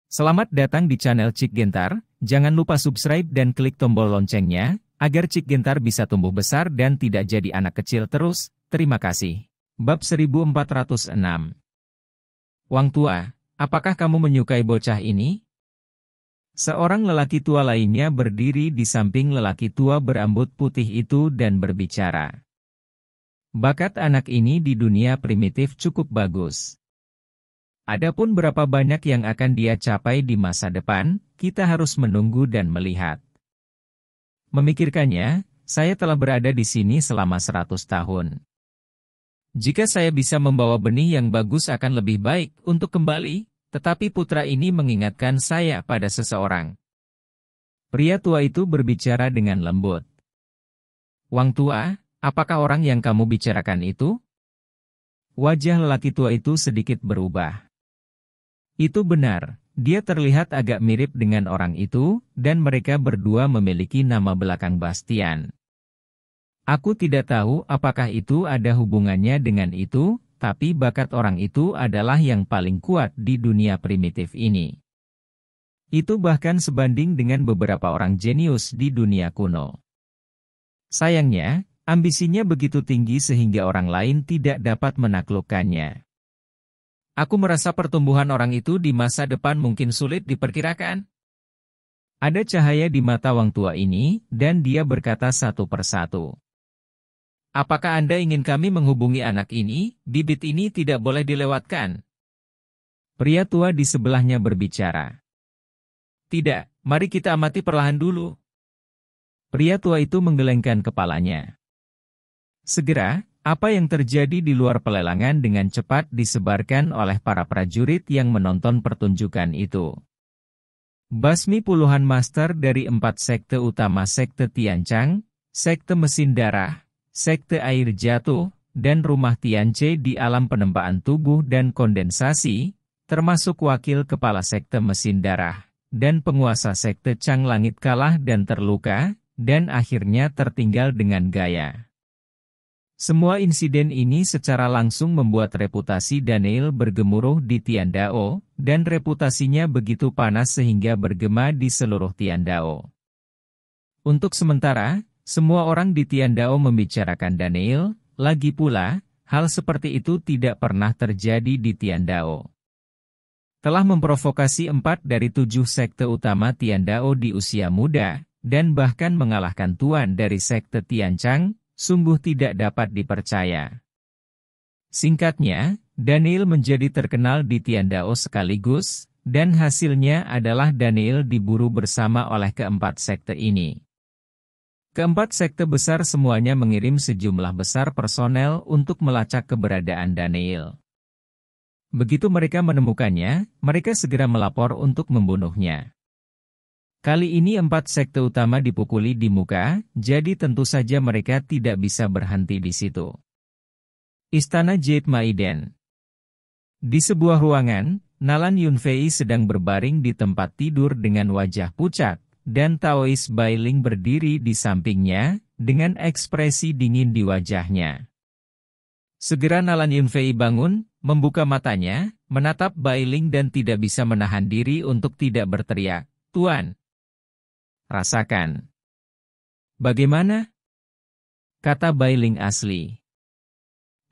Selamat datang di channel Cik Gentar, jangan lupa subscribe dan klik tombol loncengnya, agar Cik Gentar bisa tumbuh besar dan tidak jadi anak kecil terus, terima kasih. Bab 1406. Wang tua, apakah kamu menyukai bocah ini? Seorang lelaki tua lainnya berdiri di samping lelaki tua berambut putih itu dan berbicara. Bakat anak ini di dunia primitif cukup bagus. Adapun berapa banyak yang akan dia capai di masa depan, kita harus menunggu dan melihat. Memikirkannya, saya telah berada di sini selama 100 tahun. Jika saya bisa membawa benih yang bagus akan lebih baik untuk kembali, tetapi putra ini mengingatkan saya pada seseorang. Pria tua itu berbicara dengan lembut. Wang tua, apakah orang yang kamu bicarakan itu? Wajah lelaki tua itu sedikit berubah. Itu benar, dia terlihat agak mirip dengan orang itu, dan mereka berdua memiliki nama belakang Bastian. Aku tidak tahu apakah itu ada hubungannya dengan itu, tapi bakat orang itu adalah yang paling kuat di dunia primitif ini. Itu bahkan sebanding dengan beberapa orang jenius di dunia kuno. Sayangnya, ambisinya begitu tinggi sehingga orang lain tidak dapat menaklukkannya. Aku merasa pertumbuhan orang itu di masa depan mungkin sulit diperkirakan. Ada cahaya di mata Wang tua ini, dan dia berkata satu persatu. Apakah Anda ingin kami menghubungi anak ini? Bibit ini tidak boleh dilewatkan. Pria tua di sebelahnya berbicara. Tidak, mari kita amati perlahan dulu. Pria tua itu menggelengkan kepalanya. Segera, apa yang terjadi di luar pelelangan dengan cepat disebarkan oleh para prajurit yang menonton pertunjukan itu. Basmi puluhan master dari 4 sekte utama sekte Tianchang, sekte mesin darah, sekte air jatuh, dan rumah Tianche di alam penempaan tubuh dan kondensasi, termasuk wakil kepala sekte mesin darah, dan penguasa sekte Chang Langit kalah dan terluka, dan akhirnya tertinggal dengan gaya. Semua insiden ini secara langsung membuat reputasi Daniel bergemuruh di Tiandao, dan reputasinya begitu panas sehingga bergema di seluruh Tiandao. Untuk sementara, semua orang di Tiandao membicarakan Daniel, lagi pula, hal seperti itu tidak pernah terjadi di Tiandao. Telah memprovokasi 4 dari 7 sekte utama Tiandao di usia muda, dan bahkan mengalahkan tuan dari sekte Tianchang, sungguh tidak dapat dipercaya. Singkatnya, Daniel menjadi terkenal di Tiandao sekaligus, dan hasilnya adalah Daniel diburu bersama oleh keempat sekte ini. Keempat sekte besar semuanya mengirim sejumlah besar personel untuk melacak keberadaan Daniel. Begitu mereka menemukannya, mereka segera melapor untuk membunuhnya. Kali ini 4 sekte utama dipukuli di muka, jadi tentu saja mereka tidak bisa berhenti di situ. Istana Jade Maiden. Di sebuah ruangan, Nalan Yunfei sedang berbaring di tempat tidur dengan wajah pucat, dan Taois Bailing berdiri di sampingnya, dengan ekspresi dingin di wajahnya. Segera Nalan Yunfei bangun, membuka matanya, menatap Bailing dan tidak bisa menahan diri untuk tidak berteriak, "Tuan! Rasakan." "Bagaimana?" kata Bailing asli.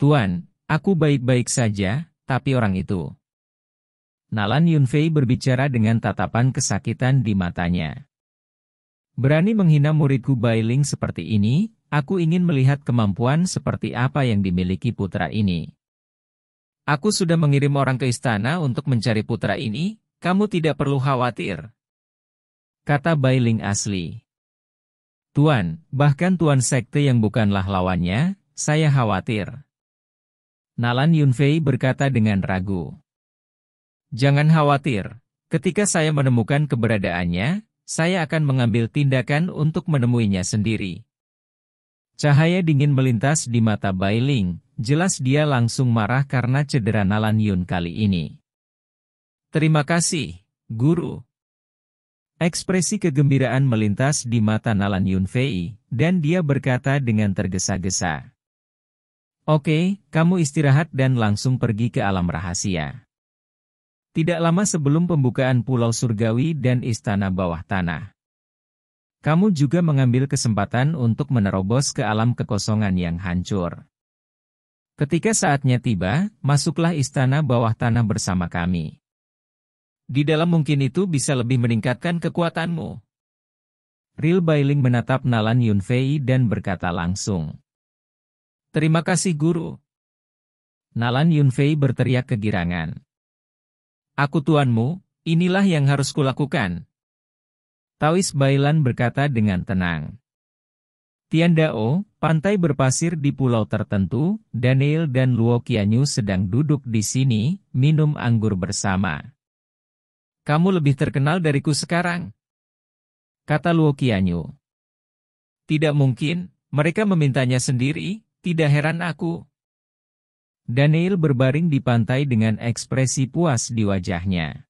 "Tuan, aku baik-baik saja, tapi orang itu." Nalan Yunfei berbicara dengan tatapan kesakitan di matanya. "Berani menghina muridku Bailing seperti ini, aku ingin melihat kemampuan seperti apa yang dimiliki putra ini. Aku sudah mengirim orang ke istana untuk mencari putra ini, kamu tidak perlu khawatir," kata Bailing asli. "Tuan, bahkan tuan sekte yang bukanlah lawannya, saya khawatir." Nalan Yunfei berkata dengan ragu. "Jangan khawatir, ketika saya menemukan keberadaannya, saya akan mengambil tindakan untuk menemuinya sendiri." Cahaya dingin melintas di mata Bailing, jelas dia langsung marah karena cedera Nalan Yun kali ini. "Terima kasih, Guru." Ekspresi kegembiraan melintas di mata Nalan Yunfei, dan dia berkata dengan tergesa-gesa. "Oke, kamu istirahat dan langsung pergi ke alam rahasia. Tidak lama sebelum pembukaan Pulau Surgawi dan Istana Bawah Tanah, kamu juga mengambil kesempatan untuk menerobos ke alam kekosongan yang hancur. Ketika saatnya tiba, masuklah Istana Bawah Tanah bersama kami. Di dalam mungkin itu bisa lebih meningkatkan kekuatanmu. Ril Bailing menatap Nalan Yunfei dan berkata langsung. Terima kasih guru. Nalan Yunfei berteriak kegirangan. Aku tuanmu, inilah yang harus kulakukan. Taois Bailan berkata dengan tenang. Tiandao, pantai berpasir di pulau tertentu, Daniel dan Luo Qianyu sedang duduk di sini, minum anggur bersama. Kamu lebih terkenal dariku sekarang, kata Luo Qianyu. Tidak mungkin, mereka memintanya sendiri, tidak heran aku. Daniel berbaring di pantai dengan ekspresi puas di wajahnya.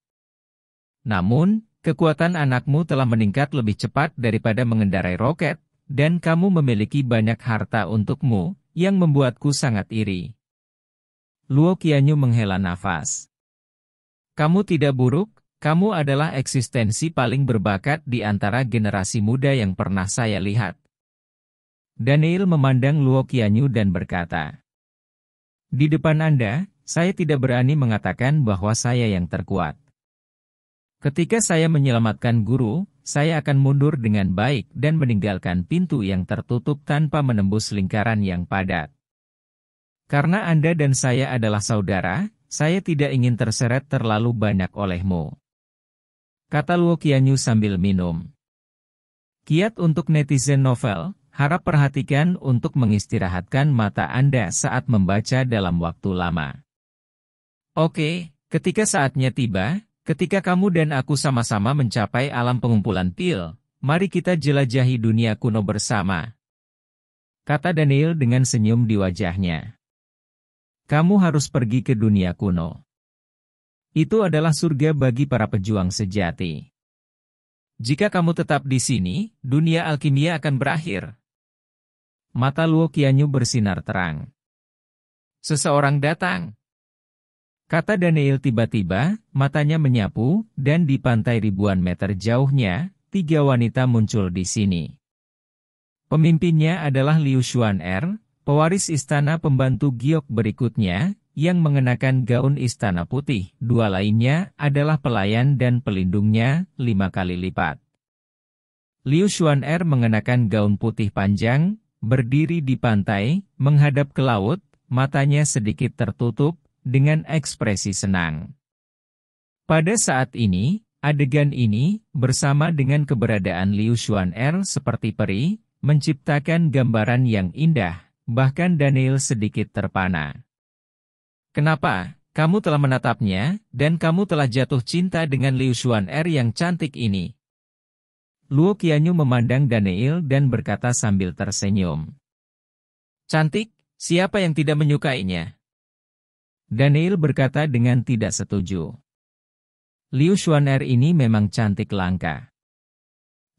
Namun, kekuatan anakmu telah meningkat lebih cepat daripada mengendarai roket, dan kamu memiliki banyak harta untukmu, yang membuatku sangat iri. Luo Qianyu menghela nafas. Kamu tidak buruk, kamu adalah eksistensi paling berbakat di antara generasi muda yang pernah saya lihat. Daniel memandang Luo Qianyu dan berkata, di depan Anda, saya tidak berani mengatakan bahwa saya yang terkuat. Ketika saya menyelamatkan guru, saya akan mundur dengan baik dan meninggalkan pintu yang tertutup tanpa menembus lingkaran yang padat. Karena Anda dan saya adalah saudara, saya tidak ingin terseret terlalu banyak olehmu, kata Luo Qianyu sambil minum. Kiat untuk netizen novel. Harap perhatikan untuk mengistirahatkan mata Anda saat membaca dalam waktu lama. Oke, ketika saatnya tiba, ketika kamu dan aku sama-sama mencapai alam pengumpulan pil, mari kita jelajahi dunia kuno bersama, kata Daniel dengan senyum di wajahnya. Kamu harus pergi ke dunia kuno. Itu adalah surga bagi para pejuang sejati. Jika kamu tetap di sini, dunia alkimia akan berakhir. Mata Luo Qianyu bersinar terang. Seseorang datang, kata Daniel tiba-tiba, matanya menyapu, dan di pantai ribuan meter jauhnya, 3 wanita muncul di sini. Pemimpinnya adalah Liu Xuan'er, pewaris istana pembantu giok berikutnya, yang mengenakan gaun istana putih. 2 lainnya adalah pelayan dan pelindungnya, 5 kali lipat. Liu Xuan'er mengenakan gaun putih panjang, berdiri di pantai, menghadap ke laut, matanya sedikit tertutup, dengan ekspresi senang. Pada saat ini, adegan ini, bersama dengan keberadaan Liu Xuan'er seperti peri, menciptakan gambaran yang indah, bahkan Daniel sedikit terpana. Kenapa, kamu telah menatapnya, dan kamu telah jatuh cinta dengan Liu Xuan'er yang cantik ini? Luo Qianyu memandang Daniel dan berkata sambil tersenyum. Cantik, siapa yang tidak menyukainya? Daniel berkata dengan tidak setuju. Liu Xuan'er ini memang cantik langka.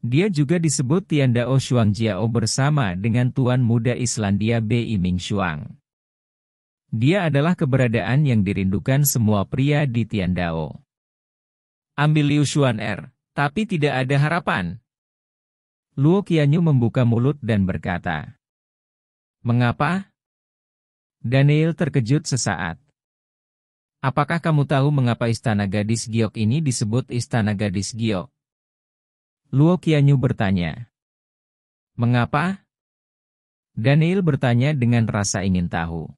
Dia juga disebut Tiandao Xuangjiao bersama dengan tuan muda Islandia Bei Mingxuang. Dia adalah keberadaan yang dirindukan semua pria di Tiandao. Ambil Liu Xuan'er. Tapi tidak ada harapan. Luo Qianyu membuka mulut dan berkata. Mengapa? Daniel terkejut sesaat. Apakah kamu tahu mengapa istana gadis giok ini disebut istana gadis giok? Luo Qianyu bertanya. Mengapa? Daniel bertanya dengan rasa ingin tahu.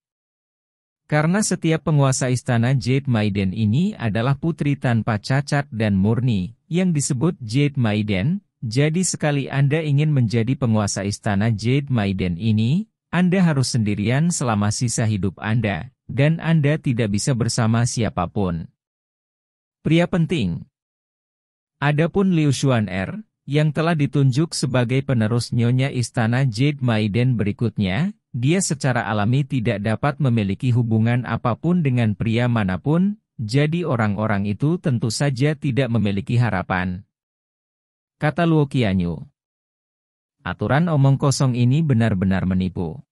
Karena setiap penguasa istana Jade Maiden ini adalah putri tanpa cacat dan murni, yang disebut Jade Maiden, jadi sekali Anda ingin menjadi penguasa istana Jade Maiden ini, Anda harus sendirian selama sisa hidup Anda, dan Anda tidak bisa bersama siapapun. Pria penting. Adapun Liu Xuan'er, yang telah ditunjuk sebagai penerus nyonya istana Jade Maiden berikutnya, dia secara alami tidak dapat memiliki hubungan apapun dengan pria manapun, jadi orang-orang itu tentu saja tidak memiliki harapan. Kata Luo Qianyu. Aturan omong kosong ini benar-benar menipu.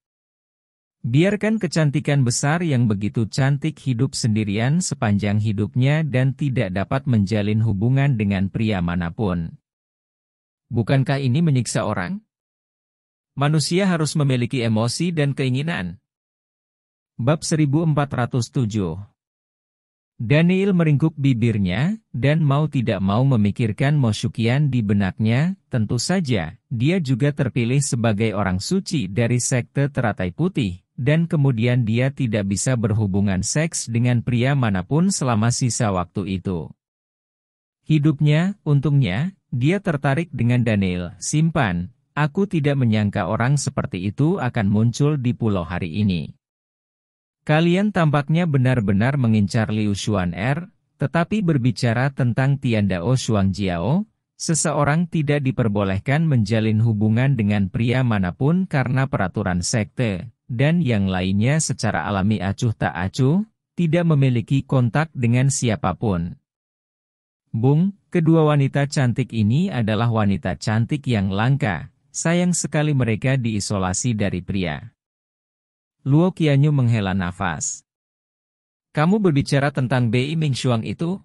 Biarkan kecantikan besar yang begitu cantik hidup sendirian sepanjang hidupnya dan tidak dapat menjalin hubungan dengan pria manapun. Bukankah ini menyiksa orang? Manusia harus memiliki emosi dan keinginan. Bab 1407. Daniel meringkuk bibirnya, dan mau tidak mau memikirkan Moshukian di benaknya. Tentu saja, dia juga terpilih sebagai orang suci dari sekte teratai putih, dan kemudian dia tidak bisa berhubungan seks dengan pria manapun selama sisa waktu itu. Hidupnya, untungnya, dia tertarik dengan Daniel. Simpan, aku tidak menyangka orang seperti itu akan muncul di pulau hari ini. Kalian tampaknya benar-benar mengincar Liu Xuan'er, tetapi berbicara tentang Tiandao Xuangjiao, seseorang tidak diperbolehkan menjalin hubungan dengan pria manapun karena peraturan sekte, dan yang lainnya secara alami acuh tak acuh, tidak memiliki kontak dengan siapapun. Bung, kedua wanita cantik ini adalah wanita cantik yang langka, sayang sekali mereka diisolasi dari pria. Luo Qianyu menghela nafas. Kamu berbicara tentang Bei Mingxuang itu?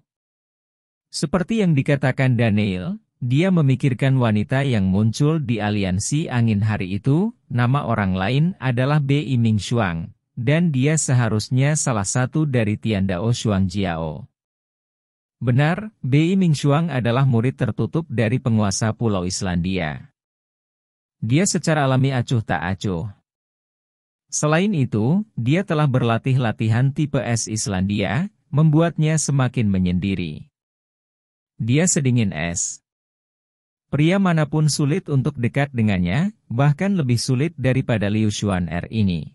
Seperti yang dikatakan Daniel, dia memikirkan wanita yang muncul di aliansi angin hari itu, nama orang lain adalah Bei Mingxuang, dan dia seharusnya salah satu dari Tiandao Xuangjiao. Benar, Bei Mingxuang adalah murid tertutup dari penguasa Pulau Islandia. Dia secara alami acuh tak acuh. Selain itu, dia telah berlatih latihan tipe es Islandia, membuatnya semakin menyendiri. Dia sedingin es. Pria manapun sulit untuk dekat dengannya, bahkan lebih sulit daripada Liu Xuan'er ini.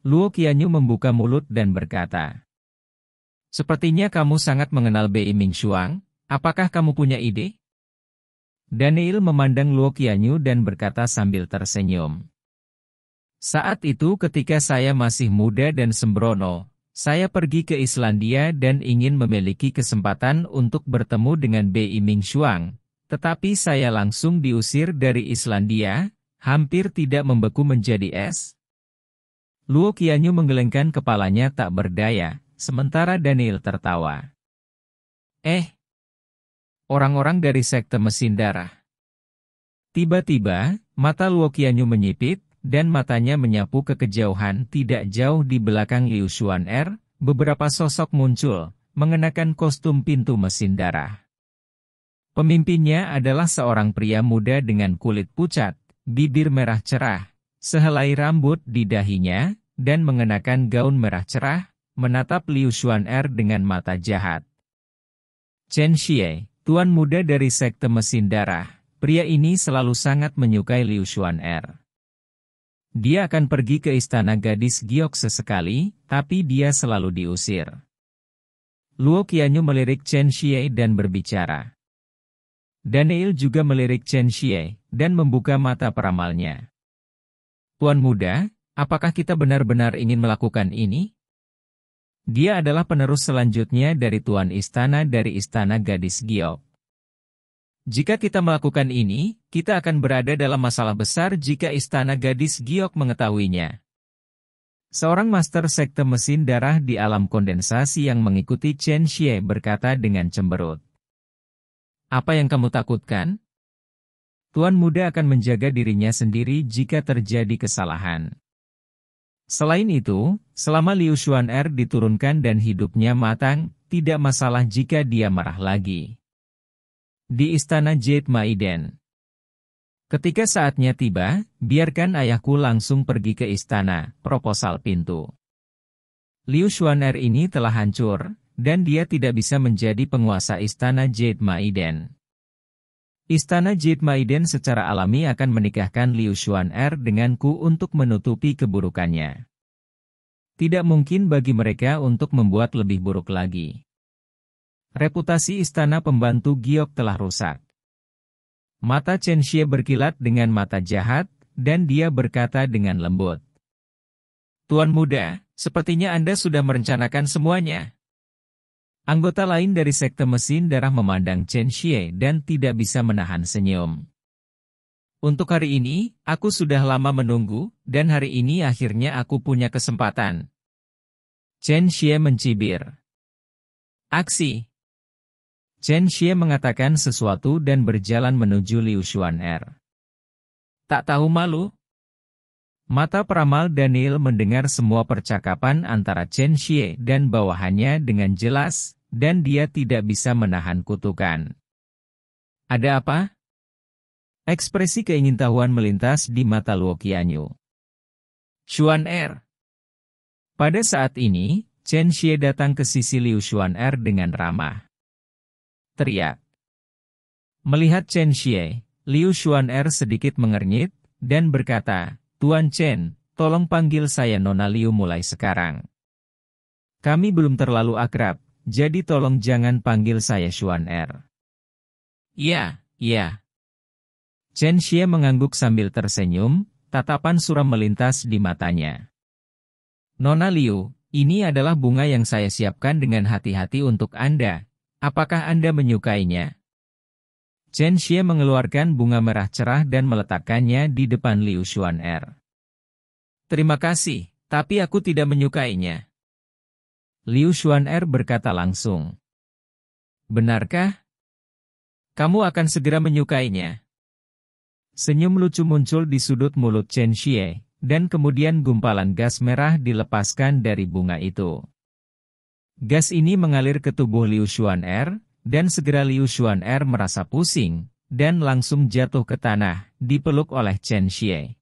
Luo Qianyu membuka mulut dan berkata, "Sepertinya kamu sangat mengenal Bei Mingxuang, apakah kamu punya ide?" Daniel memandang Luo Qianyu dan berkata sambil tersenyum. Saat itu ketika saya masih muda dan sembrono, saya pergi ke Islandia dan ingin memiliki kesempatan untuk bertemu dengan Bei Mingxuang, tetapi saya langsung diusir dari Islandia, hampir tidak membeku menjadi es. Luo Qianyu menggelengkan kepalanya tak berdaya, sementara Daniel tertawa. Orang-orang dari sekte mesin darah. Tiba-tiba, mata Luo Qianyu menyipit, dan matanya menyapu ke kejauhan tidak jauh di belakang Liu Xuan'er, beberapa sosok muncul, mengenakan kostum pintu mesin darah. Pemimpinnya adalah seorang pria muda dengan kulit pucat, bibir merah cerah, sehelai rambut di dahinya, dan mengenakan gaun merah cerah, menatap Liu Xuan'er dengan mata jahat. Chen Xie, tuan muda dari sekte mesin darah, pria ini selalu sangat menyukai Liu Xuan'er. Dia akan pergi ke istana gadis Giok sesekali, tapi dia selalu diusir. Luo Qianyu melirik Chen Xie dan berbicara. Daniel juga melirik Chen Xie, dan membuka mata peramalnya. Tuan muda, apakah kita benar-benar ingin melakukan ini? Dia adalah penerus selanjutnya dari tuan istana dari istana gadis Giok. Jika kita melakukan ini, kita akan berada dalam masalah besar jika istana gadis Giok mengetahuinya. Seorang master sekte mesin darah di alam kondensasi yang mengikuti Chen Xie berkata dengan cemberut. Apa yang kamu takutkan? Tuan muda akan menjaga dirinya sendiri jika terjadi kesalahan. Selain itu, selama Liu Xuan'er diturunkan dan hidupnya matang, tidak masalah jika dia marah lagi. Di istana Jade Maiden. Ketika saatnya tiba, biarkan ayahku langsung pergi ke istana, proposal pintu. Liu Xuan'er ini telah hancur, dan dia tidak bisa menjadi penguasa istana Jade Maiden. Istana Jade Maiden secara alami akan menikahkan Liu Xuan'er denganku untuk menutupi keburukannya. Tidak mungkin bagi mereka untuk membuat lebih buruk lagi. Reputasi istana pembantu Giok telah rusak. Mata Chen Xie berkilat dengan mata jahat, dan dia berkata dengan lembut. Tuan muda, sepertinya Anda sudah merencanakan semuanya. Anggota lain dari sekte mesin darah memandang Chen Xie dan tidak bisa menahan senyum. Untuk hari ini, aku sudah lama menunggu, dan hari ini akhirnya aku punya kesempatan. Chen Xie mencibir. Aksi. Chen Xie mengatakan sesuatu dan berjalan menuju Liu Xuan'er. Tak tahu malu? Mata peramal Daniel mendengar semua percakapan antara Chen Xie dan bawahannya dengan jelas, dan dia tidak bisa menahan kutukan. Ada apa? Ekspresi keingintahuan melintas di mata Luo Qianyu. Xuan'er. Pada saat ini, Chen Xie datang ke sisi Liu Xuan'er dengan ramah. Teriak. Melihat Chen Xie, Liu Xuan'er sedikit mengernyit, dan berkata, Tuan Chen, tolong panggil saya Nona Liu mulai sekarang. Kami belum terlalu akrab, jadi tolong jangan panggil saya Xuan'er. Ya, ya. Chen Xie mengangguk sambil tersenyum, tatapan suram melintas di matanya. Nona Liu, ini adalah bunga yang saya siapkan dengan hati-hati untuk Anda. Apakah Anda menyukainya? Chen Xie mengeluarkan bunga merah cerah dan meletakkannya di depan Liu Xuan'er. Terima kasih, tapi aku tidak menyukainya. Liu Xuan'er berkata langsung. Benarkah? Kamu akan segera menyukainya. Senyum lucu muncul di sudut mulut Chen Xie, dan kemudian gumpalan gas merah dilepaskan dari bunga itu. Gas ini mengalir ke tubuh Liu Xuan'er, dan segera Liu Xuan'er merasa pusing, dan langsung jatuh ke tanah, dipeluk oleh Chen Xie.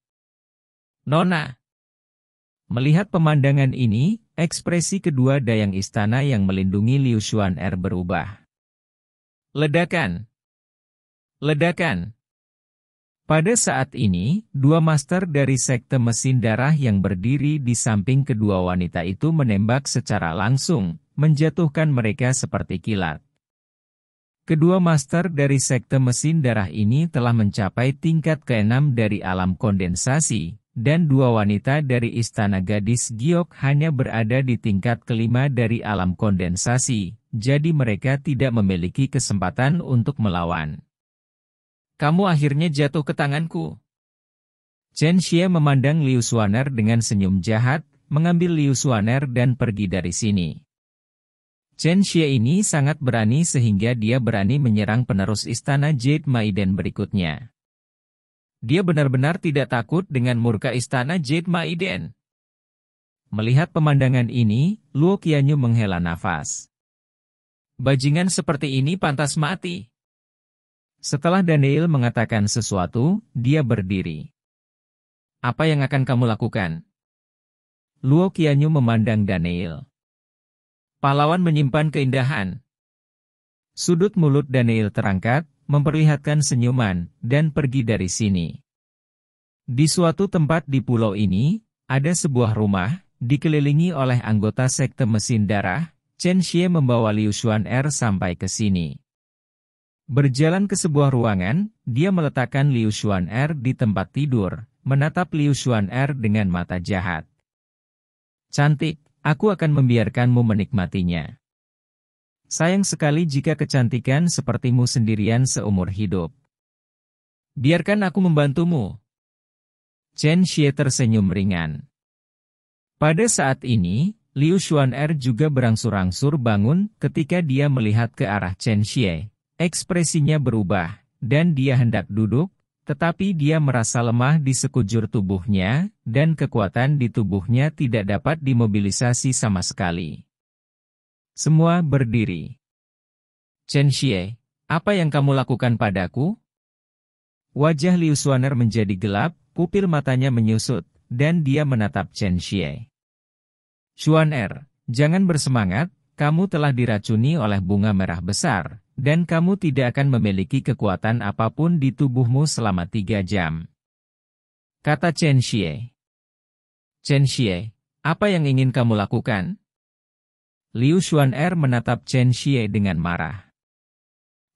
Nona! Melihat pemandangan ini, ekspresi kedua dayang istana yang melindungi Liu Xuan'er berubah. Ledakan! Ledakan! Pada saat ini, dua master dari sekte mesin darah yang berdiri di samping kedua wanita itu menembak secara langsung, menjatuhkan mereka seperti kilat. Kedua master dari sekte mesin darah ini telah mencapai tingkat ke-6 dari alam kondensasi, dan dua wanita dari istana gadis Giok hanya berada di tingkat ke-5 dari alam kondensasi, jadi mereka tidak memiliki kesempatan untuk melawan. Kamu akhirnya jatuh ke tanganku. Chen Xie memandang Liu Xuan'er dengan senyum jahat, mengambil Liu Xuan'er dan pergi dari sini. Chen Xie ini sangat berani sehingga dia berani menyerang penerus istana Jade Maiden berikutnya. Dia benar-benar tidak takut dengan murka istana Jade Maiden. Melihat pemandangan ini, Luo Qianyu menghela nafas. Bajingan seperti ini pantas mati. Setelah Daniel mengatakan sesuatu, dia berdiri. Apa yang akan kamu lakukan? Luo Qianyu memandang Daniel. Pahlawan menyimpan keindahan. Sudut mulut Daniel terangkat, memperlihatkan senyuman, dan pergi dari sini. Di suatu tempat di pulau ini, ada sebuah rumah, dikelilingi oleh anggota sekte mesin darah. Chen Xie membawa Liu Xuan'er sampai ke sini. Berjalan ke sebuah ruangan, dia meletakkan Liu Xuan'er di tempat tidur, menatap Liu Xuan'er dengan mata jahat. Cantik, aku akan membiarkanmu menikmatinya. Sayang sekali jika kecantikan sepertimu sendirian seumur hidup. Biarkan aku membantumu. Chen Xie tersenyum ringan. Pada saat ini, Liu Xuan'er juga berangsur-angsur bangun ketika dia melihat ke arah Chen Xie. Ekspresinya berubah, dan dia hendak duduk, tetapi dia merasa lemah di sekujur tubuhnya, dan kekuatan di tubuhnya tidak dapat dimobilisasi sama sekali. Semua berdiri. Chen Xie, apa yang kamu lakukan padaku? Wajah Liu Xuan'er menjadi gelap, pupil matanya menyusut, dan dia menatap Chen Xie. Xuan'er, jangan bersemangat, kamu telah diracuni oleh bunga merah besar. Dan kamu tidak akan memiliki kekuatan apapun di tubuhmu selama 3 jam. Kata Chen Xie. Chen Xie, apa yang ingin kamu lakukan? Liu Xuan'er menatap Chen Xie dengan marah.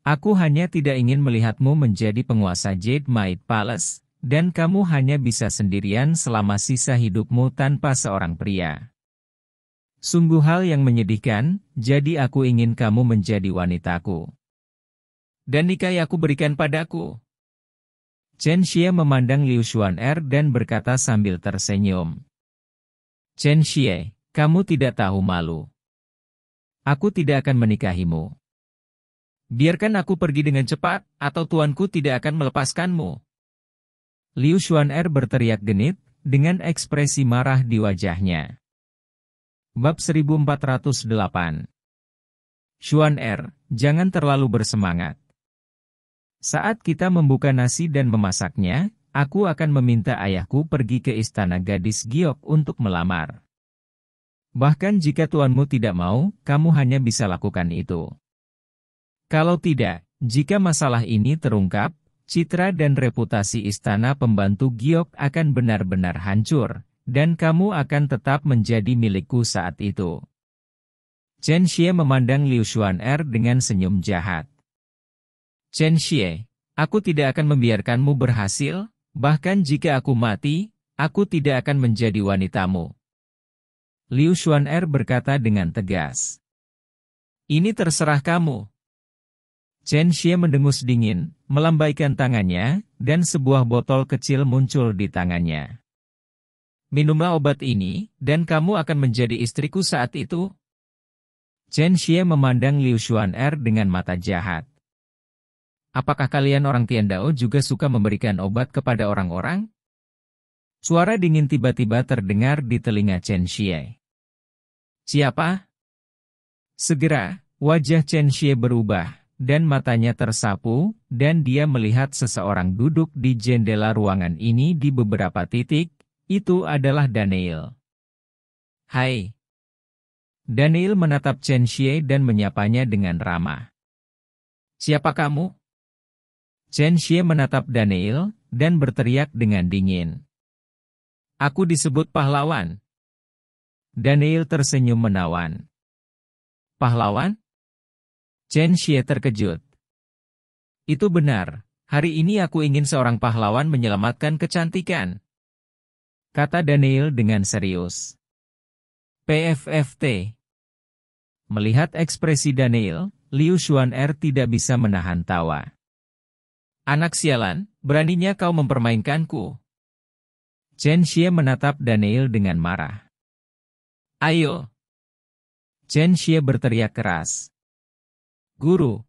Aku hanya tidak ingin melihatmu menjadi penguasa Jade Maid Palace, dan kamu hanya bisa sendirian selama sisa hidupmu tanpa seorang pria. Sungguh hal yang menyedihkan, jadi aku ingin kamu menjadi wanitaku. Dan nikahi aku berikan padaku. Chen Xie memandang Liu Xuan'er dan berkata sambil tersenyum. Chen Xie, kamu tidak tahu malu. Aku tidak akan menikahimu. Biarkan aku pergi dengan cepat, atau tuanku tidak akan melepaskanmu. Liu Xuan'er berteriak genit, dengan ekspresi marah di wajahnya. Bab 1408. Xuan'er, jangan terlalu bersemangat. Saat kita membuka nasi dan memasaknya, aku akan meminta ayahku pergi ke istana gadis Giok untuk melamar. Bahkan jika tuanmu tidak mau, kamu hanya bisa lakukan itu. Kalau tidak, jika masalah ini terungkap, citra dan reputasi istana pembantu Giok akan benar-benar hancur, dan kamu akan tetap menjadi milikku saat itu. Chen Xie memandang Liu Xuan'er dengan senyum jahat. Chen Xie, aku tidak akan membiarkanmu berhasil, bahkan jika aku mati, aku tidak akan menjadi wanitamu. Liu Xuan'er berkata dengan tegas. Ini terserah kamu. Chen Xie mendengus dingin, melambaikan tangannya, dan sebuah botol kecil muncul di tangannya. Minumlah obat ini, dan kamu akan menjadi istriku saat itu. Chen Xie memandang Liu Xuan'er dengan mata jahat. Apakah kalian orang Tiandao juga suka memberikan obat kepada orang-orang? Suara dingin tiba-tiba terdengar di telinga Chen Xie. Siapa? Segera, wajah Chen Xie berubah, dan matanya tersapu, dan dia melihat seseorang duduk di jendela ruangan ini di beberapa titik. Itu adalah Daniel. Hai. Daniel menatap Chen Xie dan menyapanya dengan ramah. Siapa kamu? Chen Xie menatap Daniel, dan berteriak dengan dingin. Aku disebut pahlawan. Daniel tersenyum menawan. Pahlawan? Chen Xie terkejut. Itu benar, hari ini aku ingin seorang pahlawan menyelamatkan kecantikan. Kata Daniel dengan serius. PFFT. Melihat ekspresi Daniel, Liu Xuan'er tidak bisa menahan tawa. Anak sialan, beraninya kau mempermainkanku. Chen Xie menatap Daniel dengan marah. Ayo. Chen Xie berteriak keras. Guru.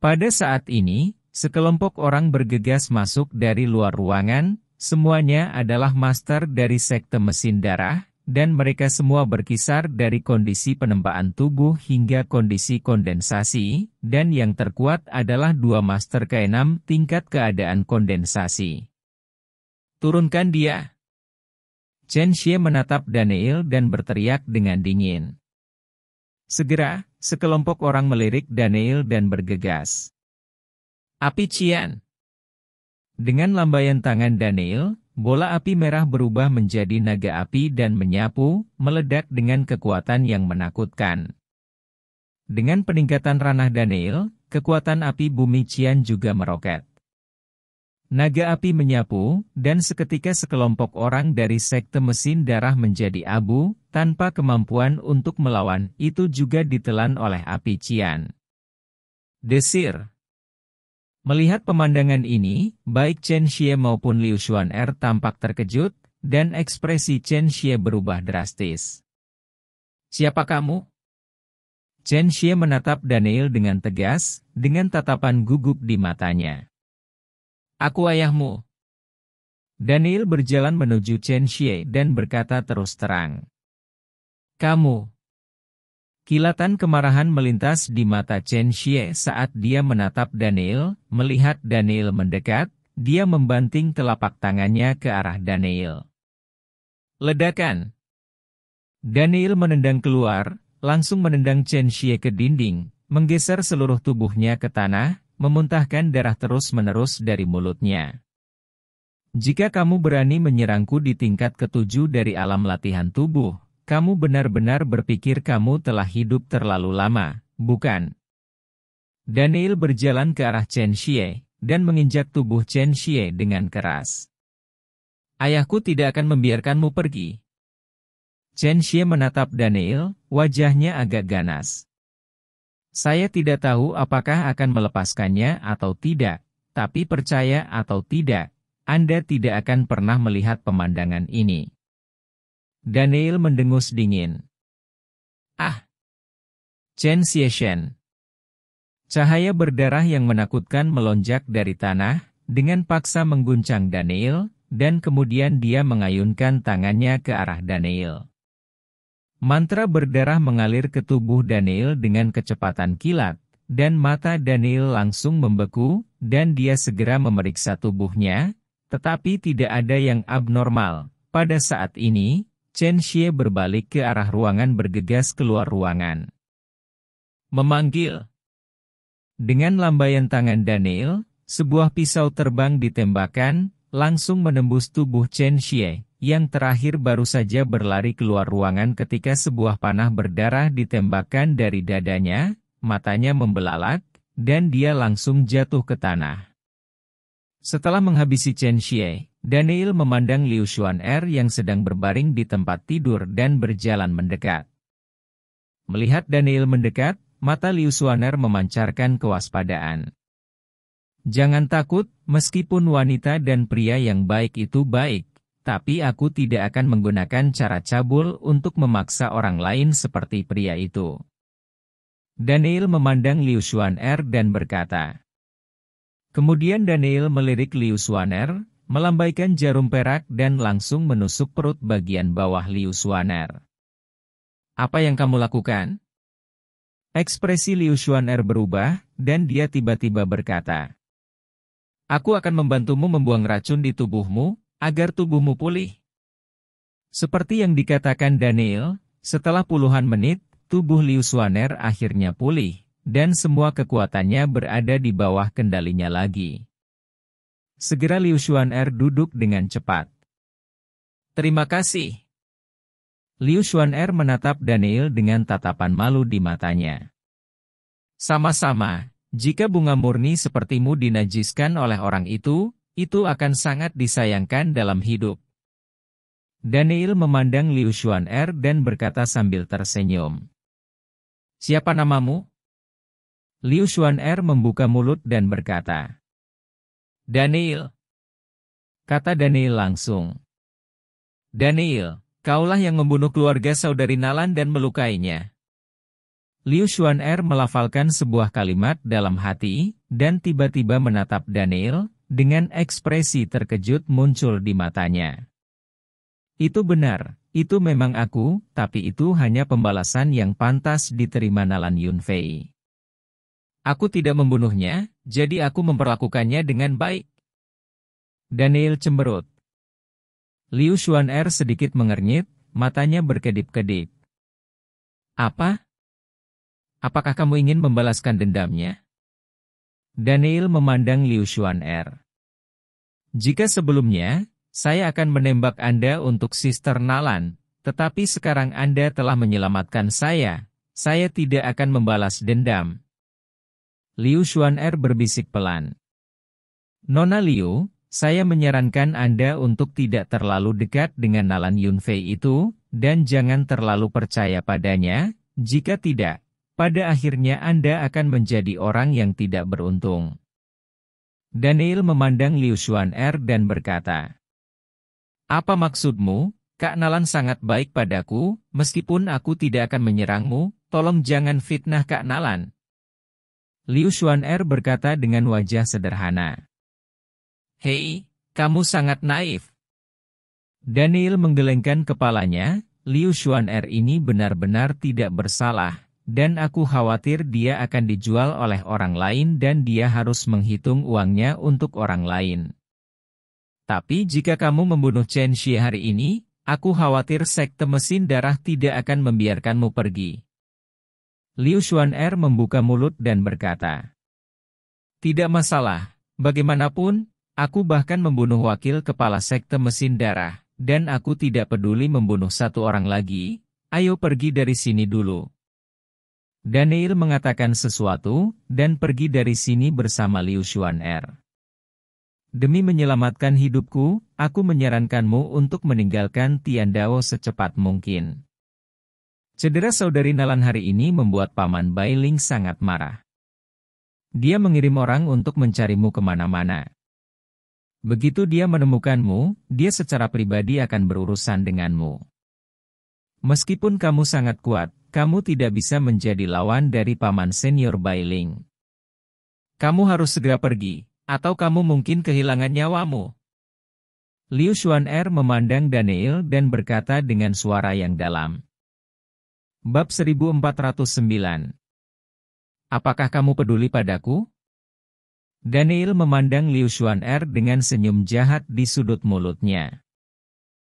Pada saat ini, sekelompok orang bergegas masuk dari luar ruangan. Semuanya adalah master dari sekte mesin darah, dan mereka semua berkisar dari kondisi penempaan tubuh hingga kondisi kondensasi, dan yang terkuat adalah 2 master ke-6 tingkat keadaan kondensasi. Turunkan dia. Chen Xie menatap Daniel dan berteriak dengan dingin. Segera, sekelompok orang melirik Daniel dan bergegas. Api Qian. Dengan lambaian tangan Daniel, bola api merah berubah menjadi naga api dan menyapu, meledak dengan kekuatan yang menakutkan. Dengan peningkatan ranah Daniel, kekuatan api bumi Qian juga meroket. Naga api menyapu, dan seketika sekelompok orang dari sekte mesin darah menjadi abu, tanpa kemampuan untuk melawan, itu juga ditelan oleh api Qian. Desir. Melihat pemandangan ini, baik Chen Xie maupun Liu Xuan'er tampak terkejut, dan ekspresi Chen Xie berubah drastis. Siapa kamu? Chen Xie menatap Daniel dengan tegas, dengan tatapan gugup di matanya. Aku ayahmu. Daniel berjalan menuju Chen Xie dan berkata terus terang. Kamu. Kilatan kemarahan melintas di mata Chen Xie saat dia menatap Daniel. Melihat Daniel mendekat, dia membanting telapak tangannya ke arah Daniel. Ledakan. Daniel menendang keluar, langsung menendang Chen Xie ke dinding, menggeser seluruh tubuhnya ke tanah, memuntahkan darah terus-menerus dari mulutnya. Jika kamu berani menyerangku di tingkat ke-7 dari alam latihan tubuh, kamu benar-benar berpikir kamu telah hidup terlalu lama, bukan? Daniel berjalan ke arah Chen Xie, dan menginjak tubuh Chen Xie dengan keras. Ayahku tidak akan membiarkanmu pergi. Chen Xie menatap Daniel, wajahnya agak ganas. Saya tidak tahu apakah akan melepaskannya atau tidak, tapi percaya atau tidak, Anda tidak akan pernah melihat pemandangan ini. Daniel mendengus dingin. Ah! Chen Xieshen. Cahaya berdarah yang menakutkan melonjak dari tanah, dengan paksa mengguncang Daniel, dan kemudian dia mengayunkan tangannya ke arah Daniel. Mantra berdarah mengalir ke tubuh Daniel dengan kecepatan kilat, dan mata Daniel langsung membeku, dan dia segera memeriksa tubuhnya, tetapi tidak ada yang abnormal. Pada saat ini, Chen Xie berbalik ke arah ruangan bergegas keluar ruangan. Memanggil. Dengan lambaian tangan Daniel, sebuah pisau terbang ditembakkan, langsung menembus tubuh Chen Xie, yang terakhir baru saja berlari keluar ruangan ketika sebuah panah berdarah ditembakkan dari dadanya, matanya membelalak, dan dia langsung jatuh ke tanah. Setelah menghabisi Chen Xie, Daniel memandang Liu Xuan'er yang sedang berbaring di tempat tidur dan berjalan mendekat. Melihat Daniel mendekat, mata Liu Xuan'er memancarkan kewaspadaan. Jangan takut, meskipun wanita dan pria yang baik itu baik, tapi aku tidak akan menggunakan cara cabul untuk memaksa orang lain seperti pria itu. Daniel memandang Liu Xuan'er dan berkata. Kemudian Daniel melirik Liu Xuan'er, melambaikan jarum perak dan langsung menusuk perut bagian bawah Liu Xuan'er. Apa yang kamu lakukan? Ekspresi Liu Xuan'er berubah, dan dia tiba-tiba berkata. Aku akan membantumu membuang racun di tubuhmu, agar tubuhmu pulih. Seperti yang dikatakan Daniel, setelah puluhan menit, tubuh Liu Xuan'er akhirnya pulih, dan semua kekuatannya berada di bawah kendalinya lagi. Segera Liu Xuan'er duduk dengan cepat. Terima kasih. Liu Xuan'er menatap Daniel dengan tatapan malu di matanya. Sama-sama, jika bunga murni sepertimu dinajiskan oleh orang itu akan sangat disayangkan dalam hidup. Daniel memandang Liu Xuan'er dan berkata sambil tersenyum. Siapa namamu? Liu Xuan'er membuka mulut dan berkata. Daniel. Kata Daniel langsung. Daniel, kaulah yang membunuh keluarga saudari Nalan dan melukainya. Liu Xuan'er melafalkan sebuah kalimat dalam hati, dan tiba-tiba menatap Daniel, dengan ekspresi terkejut muncul di matanya. Itu benar, itu memang aku, tapi itu hanya pembalasan yang pantas diterima Nalan Yunfei. Aku tidak membunuhnya, jadi aku memperlakukannya dengan baik. Daniel cemberut. Liu Xuan'er sedikit mengernyit, matanya berkedip-kedip. Apa? Apakah kamu ingin membalaskan dendamnya? Daniel memandang Liu Xuan'er. Jika sebelumnya, saya akan menembak Anda untuk Sister Nalan, tetapi sekarang Anda telah menyelamatkan saya tidak akan membalas dendam. Liu Xuan'er berbisik pelan. Nona Liu, saya menyarankan Anda untuk tidak terlalu dekat dengan Nalan Yunfei itu, dan jangan terlalu percaya padanya, jika tidak, pada akhirnya Anda akan menjadi orang yang tidak beruntung. Daniel memandang Liu Xuan'er dan berkata, apa maksudmu? Kak Nalan sangat baik padaku, meskipun aku tidak akan menyerangmu, tolong jangan fitnah Kak Nalan. Liu Xuan'er berkata dengan wajah sederhana. Hei, kamu sangat naif. Daniel menggelengkan kepalanya, Liu Xuan'er ini benar-benar tidak bersalah, dan aku khawatir dia akan dijual oleh orang lain dan dia harus menghitung uangnya untuk orang lain. Tapi jika kamu membunuh Chen Xie hari ini, aku khawatir sekte mesin darah tidak akan membiarkanmu pergi. Liu Xuan'er membuka mulut dan berkata, tidak masalah, bagaimanapun, aku bahkan membunuh wakil kepala sekte mesin darah, dan aku tidak peduli membunuh satu orang lagi, ayo pergi dari sini dulu. Daniel mengatakan sesuatu, dan pergi dari sini bersama Liu Xuan'er. Demi menyelamatkan hidupku, aku menyarankanmu untuk meninggalkan Tiandao secepat mungkin. Cedera saudari Nalan hari ini membuat Paman Bailing sangat marah. Dia mengirim orang untuk mencarimu kemana-mana. Begitu dia menemukanmu, dia secara pribadi akan berurusan denganmu. Meskipun kamu sangat kuat, kamu tidak bisa menjadi lawan dari paman senior Bailing. Kamu harus segera pergi, atau kamu mungkin kehilangan nyawamu. Liu Xuan'er memandang Daniel dan berkata dengan suara yang dalam. Bab 1409. Apakah kamu peduli padaku? Daniel memandang Liu Xuan'er dengan senyum jahat di sudut mulutnya.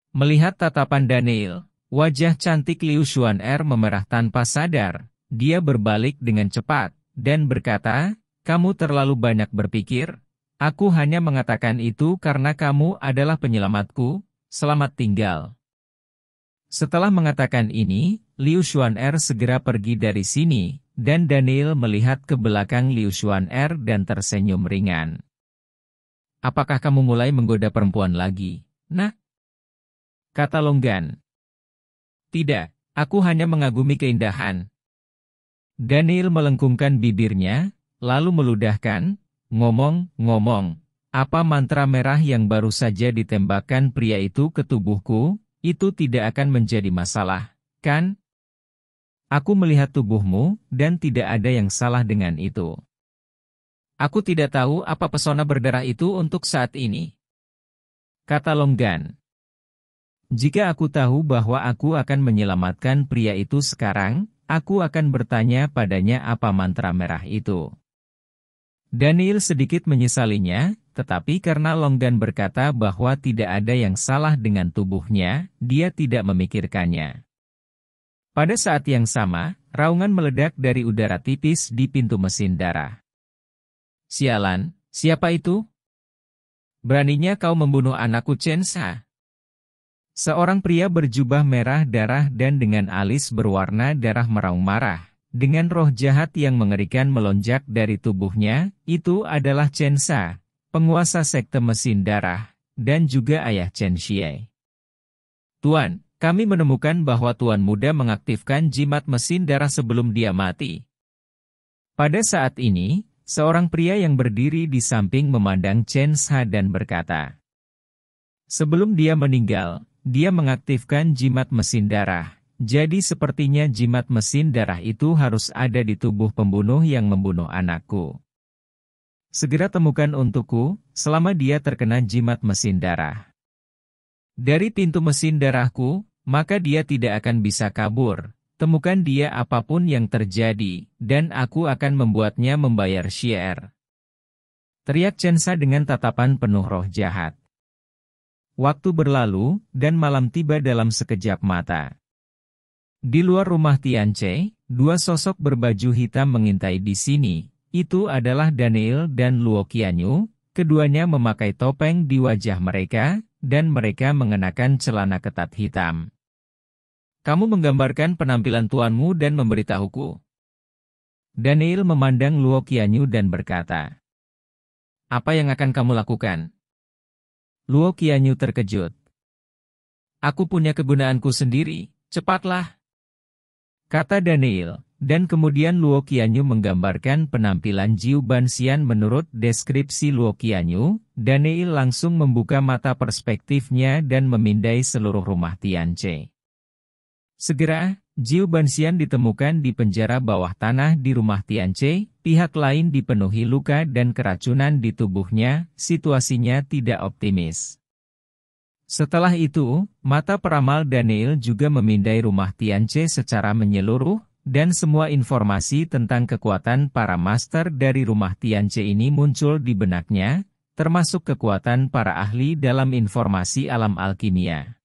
Melihat tatapan Daniel, wajah cantik Liu Xuan'er memerah tanpa sadar. Dia berbalik dengan cepat, dan berkata, kamu terlalu banyak berpikir. Aku hanya mengatakan itu karena kamu adalah penyelamatku. Selamat tinggal. Setelah mengatakan ini, Liu Xuan'er segera pergi dari sini, dan Daniel melihat ke belakang Liu Xuan'er dan tersenyum ringan. Apakah kamu mulai menggoda perempuan lagi, nah? Kata Longgan. Tidak, aku hanya mengagumi keindahan. Daniel melengkungkan bibirnya, lalu meludahkan, ngomong-ngomong, apa mantra merah yang baru saja ditembakkan pria itu ke tubuhku? Itu tidak akan menjadi masalah, kan? Aku melihat tubuhmu, dan tidak ada yang salah dengan itu. Aku tidak tahu apa pesona berdarah itu untuk saat ini. Kata Longgan. Jika aku tahu bahwa aku akan menyelamatkan pria itu sekarang, aku akan bertanya padanya apa mantra merah itu. Daniel sedikit menyesalinya, tetapi karena Longgan berkata bahwa tidak ada yang salah dengan tubuhnya, dia tidak memikirkannya. Pada saat yang sama, raungan meledak dari udara tipis di pintu mesin darah. Sialan, siapa itu? Beraninya kau membunuh anakku Chen Sa? Seorang pria berjubah merah darah dan dengan alis berwarna darah meraung marah. Dengan roh jahat yang mengerikan melonjak dari tubuhnya, itu adalah Chen Sa, penguasa sekte mesin darah, dan juga ayah Chen Xie. Tuan, kami menemukan bahwa Tuan Muda mengaktifkan jimat mesin darah sebelum dia mati. Pada saat ini, seorang pria yang berdiri di samping memandang Chen Sa dan berkata, sebelum dia meninggal, dia mengaktifkan jimat mesin darah. Jadi sepertinya jimat mesin darah itu harus ada di tubuh pembunuh yang membunuh anakku. Segera temukan untukku, selama dia terkena jimat mesin darah. Dari pintu mesin darahku, maka dia tidak akan bisa kabur. Temukan dia apapun yang terjadi, dan aku akan membuatnya membayar syiar. Teriak Chen Sa dengan tatapan penuh roh jahat. Waktu berlalu, dan malam tiba dalam sekejap mata. Di luar rumah Tianche, dua sosok berbaju hitam mengintai di sini. Itu adalah Daniel dan Luo Qianyu. Keduanya memakai topeng di wajah mereka, dan mereka mengenakan celana ketat hitam. Kamu menggambarkan penampilan tuanmu dan memberitahuku. Daniel memandang Luo Qianyu dan berkata, apa yang akan kamu lakukan? Luo Qianyu terkejut. Aku punya kegunaanku sendiri, cepatlah. Kata Daniel, dan kemudian Luo Qianyu menggambarkan penampilan Jiu Banxian menurut deskripsi Luo Qianyu. Daniel langsung membuka mata perspektifnya dan memindai seluruh rumah Tianche. Segera, Jiu Banxian ditemukan di penjara bawah tanah di rumah Tianche, pihak lain dipenuhi luka dan keracunan di tubuhnya, situasinya tidak optimis. Setelah itu, mata peramal Daniel juga memindai rumah Tianche secara menyeluruh, dan semua informasi tentang kekuatan para master dari rumah Tianche ini muncul di benaknya, termasuk kekuatan para ahli dalam informasi alam alkimia.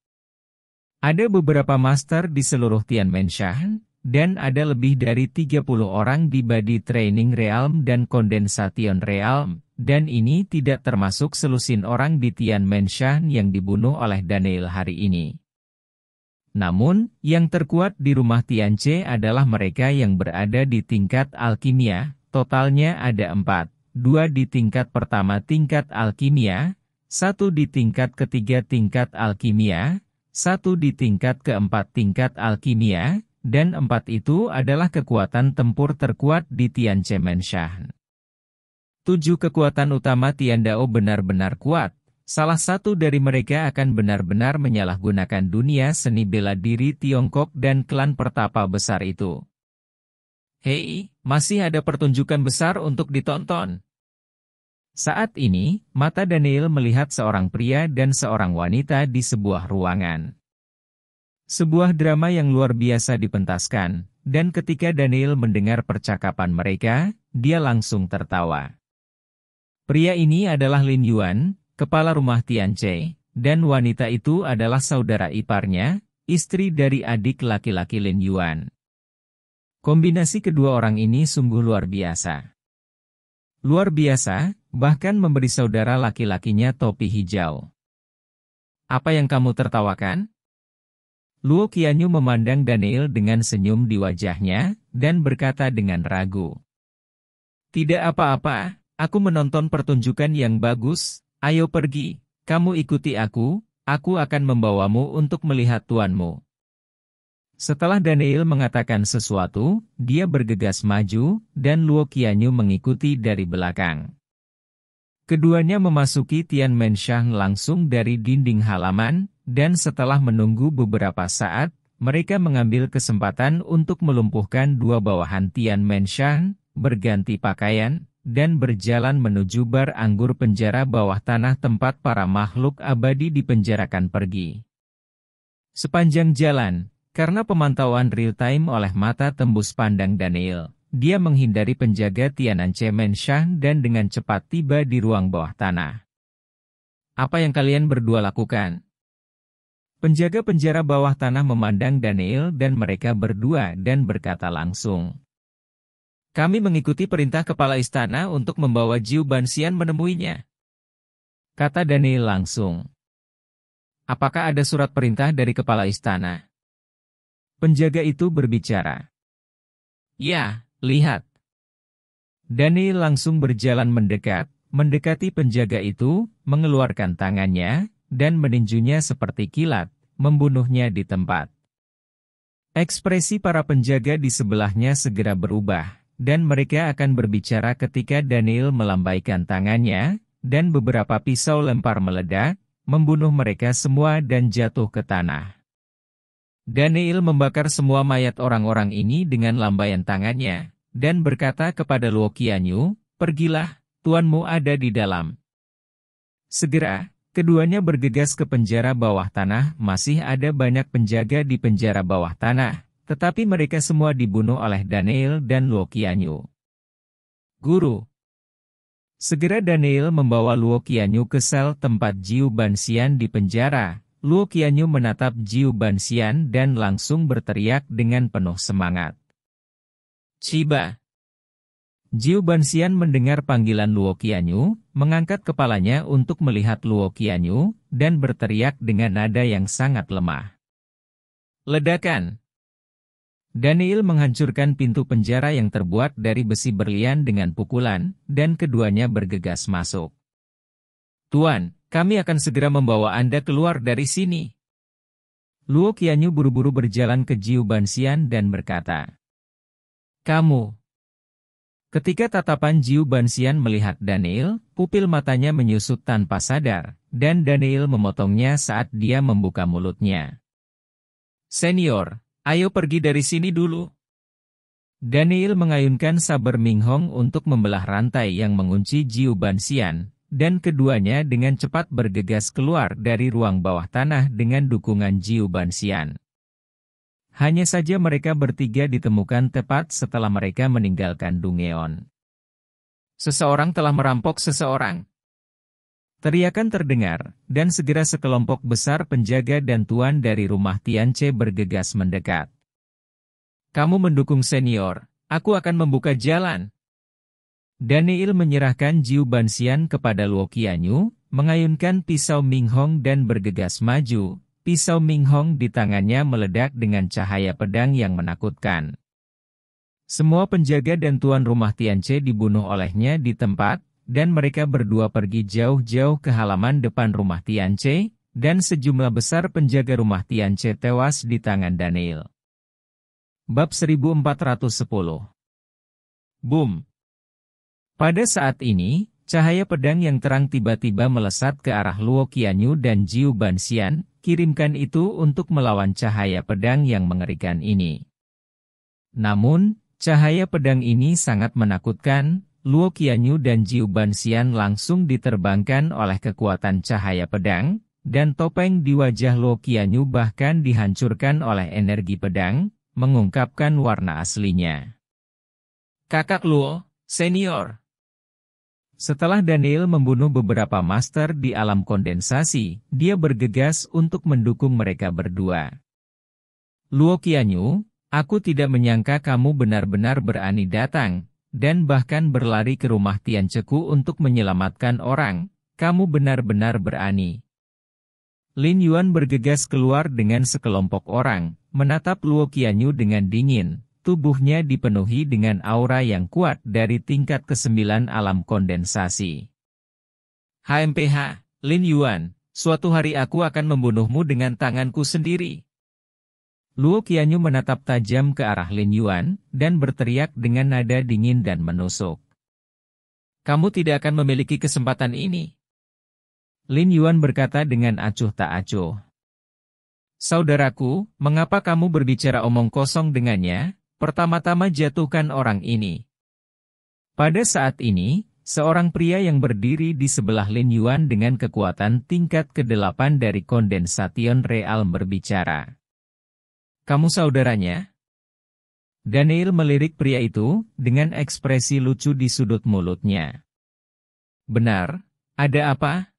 Ada beberapa master di seluruh Tianmenshan, dan ada lebih dari 30 orang di Body Training Realm dan Condensation Realm. Dan ini tidak termasuk selusin orang di Tianmenshan yang dibunuh oleh Daniel hari ini. Namun, yang terkuat di rumah Tianche adalah mereka yang berada di tingkat alkimia, totalnya ada 4, 2 di tingkat pertama tingkat alkimia, 1 di tingkat ketiga tingkat alkimia, 1 di tingkat keempat tingkat alkimia, dan 4 itu adalah kekuatan tempur terkuat di Tianche Menshan. 7 kekuatan utama Tian Dao benar-benar kuat. Salah satu dari mereka akan benar-benar menyalahgunakan dunia seni bela diri Tiongkok dan klan pertapa besar itu. Hei, masih ada pertunjukan besar untuk ditonton. Saat ini, mata Daniel melihat seorang pria dan seorang wanita di sebuah ruangan. Sebuah drama yang luar biasa dipentaskan, dan ketika Daniel mendengar percakapan mereka, dia langsung tertawa. Pria ini adalah Lin Yuan, kepala rumah Tianche, dan wanita itu adalah saudara iparnya, istri dari adik laki-laki Lin Yuan. Kombinasi kedua orang ini sungguh luar biasa. Luar biasa, bahkan memberi saudara laki-lakinya topi hijau. Apa yang kamu tertawakan? Luo Qianyu memandang Daniel dengan senyum di wajahnya, dan berkata dengan ragu. Tidak apa-apa, aku menonton pertunjukan yang bagus, ayo pergi, kamu ikuti aku akan membawamu untuk melihat tuanmu. Setelah Daniel mengatakan sesuatu, dia bergegas maju, dan Luo Qianyu mengikuti dari belakang. Keduanya memasuki Tianmenshang langsung dari dinding halaman, dan setelah menunggu beberapa saat, mereka mengambil kesempatan untuk melumpuhkan dua bawahan Tianmenshang, berganti pakaian, dan berjalan menuju bar anggur penjara bawah tanah tempat para makhluk abadi dipenjarakan pergi. Sepanjang jalan, karena pemantauan real-time oleh mata tembus pandang Daniel, dia menghindari penjaga Tiananche Menshang dan dengan cepat tiba di ruang bawah tanah. Apa yang kalian berdua lakukan? Penjaga penjara bawah tanah memandang Daniel dan mereka berdua dan berkata langsung. Kami mengikuti perintah kepala istana untuk membawa Jiu Banxian menemuinya. Kata Daniel langsung. Apakah ada surat perintah dari kepala istana? Penjaga itu berbicara. Ya, lihat. Daniel langsung berjalan mendekati penjaga itu, mengeluarkan tangannya, dan meninjunya seperti kilat, membunuhnya di tempat. Ekspresi para penjaga di sebelahnya segera berubah, dan mereka akan berbicara ketika Daniel melambaikan tangannya, dan beberapa pisau lempar meledak, membunuh mereka semua dan jatuh ke tanah. Daniel membakar semua mayat orang-orang ini dengan lambaian tangannya, dan berkata kepada Luo Qianyu, pergilah, tuanmu ada di dalam. Segera, keduanya bergegas ke penjara bawah tanah. Masih ada banyak penjaga di penjara bawah tanah, tetapi mereka semua dibunuh oleh Daniel dan Luo Qianyu. Guru. Segera Daniel membawa Luo Qianyu ke sel tempat Jiu Banxian di penjara. Luo Qianyu menatap Jiu Banxian dan langsung berteriak dengan penuh semangat. Ciba. Jiu Banxian mendengar panggilan Luo Qianyu, mengangkat kepalanya untuk melihat Luo Qianyu, dan berteriak dengan nada yang sangat lemah. Ledakan. Daniel menghancurkan pintu penjara yang terbuat dari besi berlian dengan pukulan, dan keduanya bergegas masuk. Tuan, kami akan segera membawa Anda keluar dari sini. Luo Qianyu buru-buru berjalan ke Jiu Banxian dan berkata, Kamu. Ketika tatapan Jiu Banxian melihat Daniel, pupil matanya menyusut tanpa sadar, dan Daniel memotongnya saat dia membuka mulutnya. Senior, ayo pergi dari sini dulu. Daniel mengayunkan saber Minghong untuk membelah rantai yang mengunci Jiu Banxian, dan keduanya dengan cepat bergegas keluar dari ruang bawah tanah dengan dukungan Jiu Banxian. Hanya saja mereka bertiga ditemukan tepat setelah mereka meninggalkan Dungeon. Seseorang telah merampok seseorang. Teriakan terdengar, dan segera sekelompok besar penjaga dan tuan dari rumah Tianche bergegas mendekat. Kamu mendukung senior, aku akan membuka jalan. Daniel menyerahkan Jiu Banxian kepada Luo Qianyu, mengayunkan pisau Minghong dan bergegas maju. Pisau Minghong di tangannya meledak dengan cahaya pedang yang menakutkan. Semua penjaga dan tuan rumah Tianche dibunuh olehnya di tempat, dan mereka berdua pergi jauh-jauh ke halaman depan rumah Tianche, dan sejumlah besar penjaga rumah Tianche tewas di tangan Daniel. Bab 1410. Boom. Pada saat ini, cahaya pedang yang terang tiba-tiba melesat ke arah Luo Qianyu dan Jiu Banxian, kirimkan itu untuk melawan cahaya pedang yang mengerikan ini. Namun, cahaya pedang ini sangat menakutkan, Luo Qianyu dan Jiu Banxian langsung diterbangkan oleh kekuatan cahaya pedang, dan topeng di wajah Luo Qianyu bahkan dihancurkan oleh energi pedang, mengungkapkan warna aslinya. Kakak Luo, senior. Setelah Daniel membunuh beberapa master di alam kondensasi, dia bergegas untuk mendukung mereka berdua. Luo Qianyu, aku tidak menyangka kamu benar-benar berani datang, dan bahkan berlari ke rumah Tian Ceku untuk menyelamatkan orang. Kamu benar-benar berani. Lin Yuan bergegas keluar dengan sekelompok orang, menatap Luo Qianyu dengan dingin. Tubuhnya dipenuhi dengan aura yang kuat dari tingkat ke-9 alam kondensasi. HMPH, Lin Yuan, suatu hari aku akan membunuhmu dengan tanganku sendiri. Luo Qianyu menatap tajam ke arah Lin Yuan, dan berteriak dengan nada dingin dan menusuk. Kamu tidak akan memiliki kesempatan ini. Lin Yuan berkata dengan acuh tak acuh. Saudaraku, mengapa kamu berbicara omong kosong dengannya? Pertama-tama jatuhkan orang ini. Pada saat ini, seorang pria yang berdiri di sebelah Lin Yuan dengan kekuatan tingkat ke-8 dari kondensation real berbicara. Kamu saudaranya? Daniel melirik pria itu, dengan ekspresi lucu di sudut mulutnya. Benar, ada apa?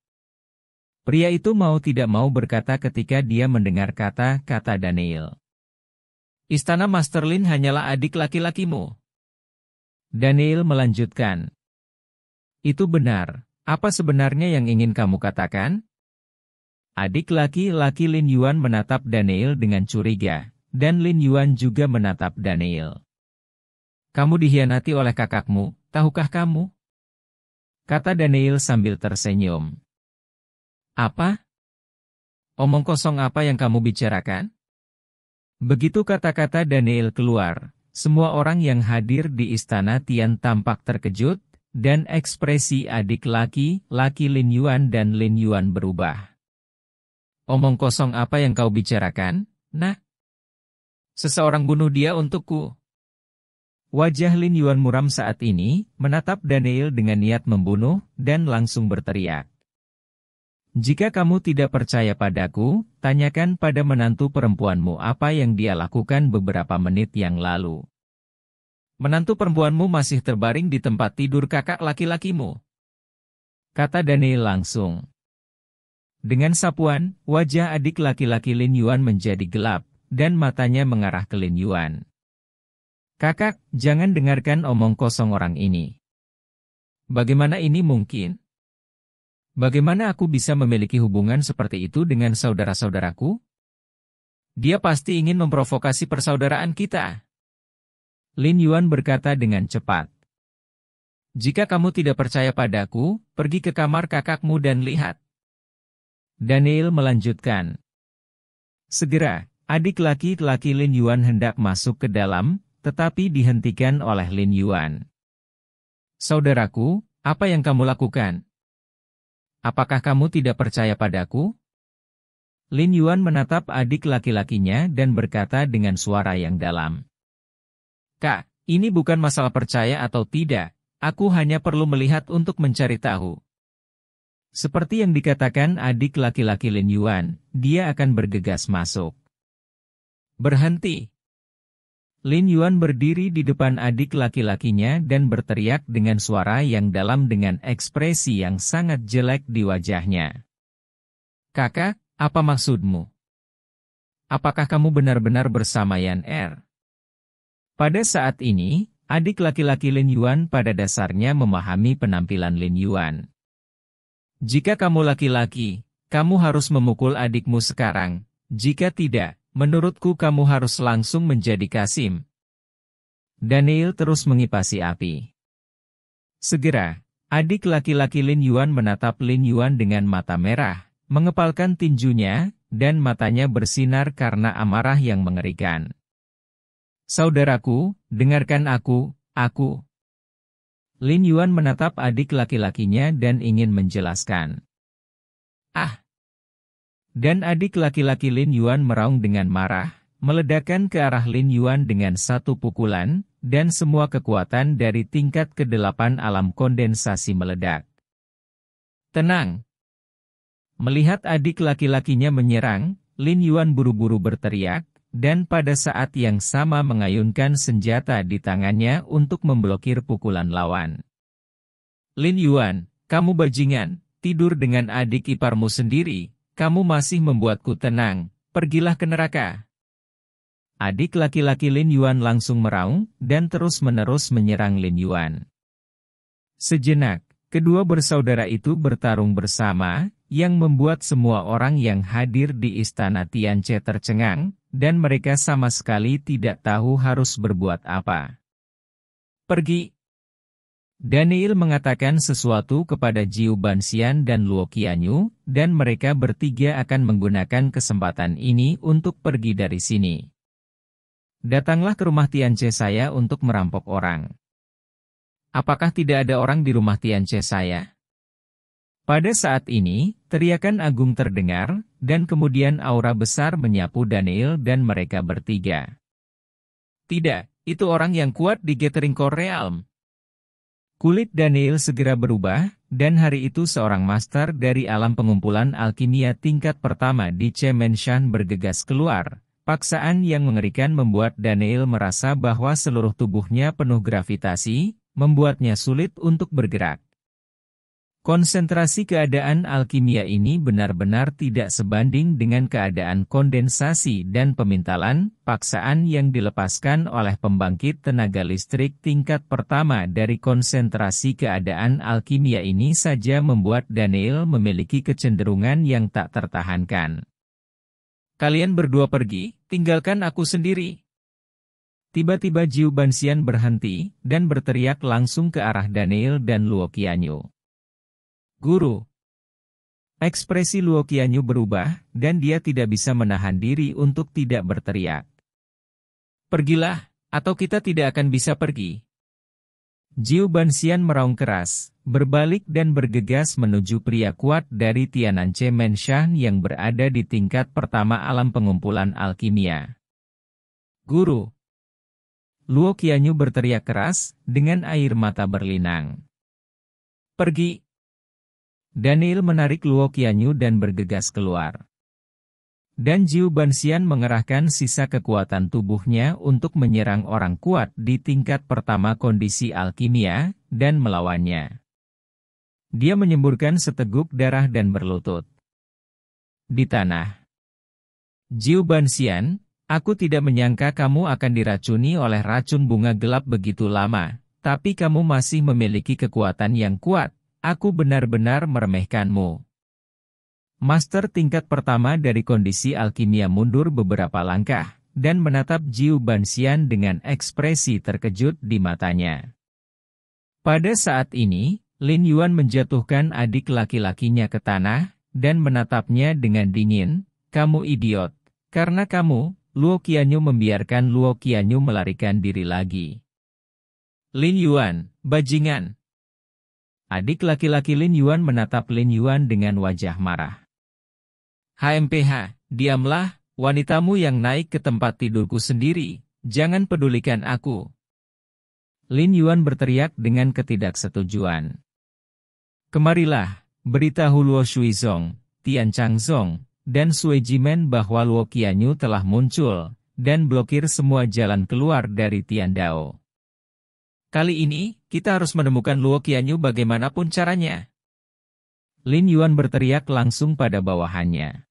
Pria itu mau tidak mau berkata ketika dia mendengar kata-kata Daniel. Istana Master Lin hanyalah adik laki-lakimu. Daniel melanjutkan. Itu benar, apa sebenarnya yang ingin kamu katakan? Adik laki-laki Lin Yuan menatap Daniel dengan curiga, dan Lin Yuan juga menatap Daniel. Kamu dikhianati oleh kakakmu, tahukah kamu? Kata Daniel sambil tersenyum. Apa? Omong kosong apa yang kamu bicarakan? Begitu kata-kata Daniel keluar, semua orang yang hadir di istana Tian tampak terkejut, dan ekspresi adik laki-laki Lin Yuan dan Lin Yuan berubah. Omong kosong apa yang kau bicarakan, nak? Seseorang bunuh dia untukku. Wajah Lin Yuan muram saat ini, menatap Daniel dengan niat membunuh, dan langsung berteriak. Jika kamu tidak percaya padaku, tanyakan pada menantu perempuanmu apa yang dia lakukan beberapa menit yang lalu. Menantu perempuanmu masih terbaring di tempat tidur kakak laki-lakimu. Kata Daniel langsung. Dengan sapuan, wajah adik laki-laki Lin Yuan menjadi gelap, dan matanya mengarah ke Lin Yuan. Kakak, jangan dengarkan omong kosong orang ini. Bagaimana ini mungkin? Bagaimana aku bisa memiliki hubungan seperti itu dengan saudara-saudaraku? Dia pasti ingin memprovokasi persaudaraan kita. Lin Yuan berkata dengan cepat. Jika kamu tidak percaya padaku, pergi ke kamar kakakmu dan lihat. Daniel melanjutkan. Segera, adik laki-laki Lin Yuan hendak masuk ke dalam, tetapi dihentikan oleh Lin Yuan. Saudaraku, apa yang kamu lakukan? Apakah kamu tidak percaya padaku? Lin Yuan menatap adik laki-lakinya dan berkata dengan suara yang dalam. Kak, ini bukan masalah percaya atau tidak, aku hanya perlu melihat untuk mencari tahu. Seperti yang dikatakan adik laki-laki Lin Yuan, dia akan bergegas masuk. Berhenti. Lin Yuan berdiri di depan adik laki-lakinya dan berteriak dengan suara yang dalam dengan ekspresi yang sangat jelek di wajahnya. Kakak, apa maksudmu? Apakah kamu benar-benar bersama Yan Er? Pada saat ini, adik laki-laki Lin Yuan pada dasarnya memahami penampilan Lin Yuan. Jika kamu laki-laki, kamu harus memukul adikmu sekarang. Jika tidak, menurutku kamu harus langsung menjadi Kasim. Daniel terus mengipasi api. Segera, adik laki-laki Lin Yuan menatap Lin Yuan dengan mata merah, mengepalkan tinjunya, dan matanya bersinar karena amarah yang mengerikan. Saudaraku, dengarkan aku. Lin Yuan menatap adik laki-lakinya dan ingin menjelaskan. Ah! Dan adik laki-laki Lin Yuan meraung dengan marah, meledakkan ke arah Lin Yuan dengan satu pukulan, dan semua kekuatan dari tingkat ke-8 alam kondensasi meledak. Tenang! Melihat adik laki-lakinya menyerang, Lin Yuan buru-buru berteriak, dan pada saat yang sama mengayunkan senjata di tangannya untuk memblokir pukulan lawan. Lin Yuan, kamu bajingan, tidur dengan adik iparmu sendiri, kamu masih membuatku tenang, pergilah ke neraka. Adik laki-laki Lin Yuan langsung meraung, dan terus-menerus menyerang Lin Yuan. Sejenak, kedua bersaudara itu bertarung bersama, yang membuat semua orang yang hadir di istana Tianche tercengang, dan mereka sama sekali tidak tahu harus berbuat apa. Pergi! Daniel mengatakan sesuatu kepada Jiu Banxian dan Luo Qianyu, dan mereka bertiga akan menggunakan kesempatan ini untuk pergi dari sini. Datanglah ke rumah Tianche saya untuk merampok orang. Apakah tidak ada orang di rumah Tianche saya? Pada saat ini, teriakan agung terdengar, dan kemudian aura besar menyapu Daniel dan mereka bertiga. Tidak, itu orang yang kuat di Gathering Core Realm. Kulit Daniel segera berubah, dan hari itu seorang master dari alam pengumpulan alkimia tingkat pertama di Chemenshan bergegas keluar. Paksaan yang mengerikan membuat Daniel merasa bahwa seluruh tubuhnya penuh gravitasi, membuatnya sulit untuk bergerak. Konsentrasi keadaan alkimia ini benar-benar tidak sebanding dengan keadaan kondensasi dan pemintalan. Paksaan yang dilepaskan oleh pembangkit tenaga listrik tingkat pertama dari konsentrasi keadaan alkimia ini saja membuat Daniel memiliki kecenderungan yang tak tertahankan. Kalian berdua pergi, tinggalkan aku sendiri. Tiba-tiba Jiu Banxian berhenti, dan berteriak langsung ke arah Daniel dan Luo Qianyu. Guru. Ekspresi Luo Qianyu berubah, dan dia tidak bisa menahan diri untuk tidak berteriak. Pergilah, atau kita tidak akan bisa pergi. Jiu Banxian meraung keras, berbalik dan bergegas menuju pria kuat dari Tiananche Menshan yang berada di tingkat pertama alam pengumpulan alkimia. Guru. Luo Qianyu berteriak keras, dengan air mata berlinang. Pergi. Daniel menarik Luo Qianyu dan bergegas keluar. Dan Jiu Banxian mengerahkan sisa kekuatan tubuhnya untuk menyerang orang kuat di tingkat pertama kondisi alkimia, dan melawannya. Dia menyemburkan seteguk darah dan berlutut di tanah. Jiu Banxian, aku tidak menyangka kamu akan diracuni oleh racun bunga gelap begitu lama, tapi kamu masih memiliki kekuatan yang kuat. Aku benar-benar meremehkanmu. Master tingkat pertama dari kondisi alkimia mundur beberapa langkah, dan menatap Jiu Banxian dengan ekspresi terkejut di matanya. Pada saat ini, Lin Yuan menjatuhkan adik laki-lakinya ke tanah, dan menatapnya dengan dingin. Kamu idiot, karena kamu, Luo Qianyu membiarkan Luo Qianyu melarikan diri lagi. Lin Yuan, bajingan. Adik laki-laki Lin Yuan menatap Lin Yuan dengan wajah marah. HMPH, diamlah, wanitamu yang naik ke tempat tidurku sendiri, jangan pedulikan aku. Lin Yuan berteriak dengan ketidaksetujuan. Kemarilah, beritahu Luo Shuizong, Tian Changzong, dan Sui Jimen bahwa Luo Qianyu telah muncul, dan blokir semua jalan keluar dari Tiandao. Kali ini, kita harus menemukan Luo Qianyu bagaimanapun caranya. Lin Yuan berteriak langsung pada bawahannya.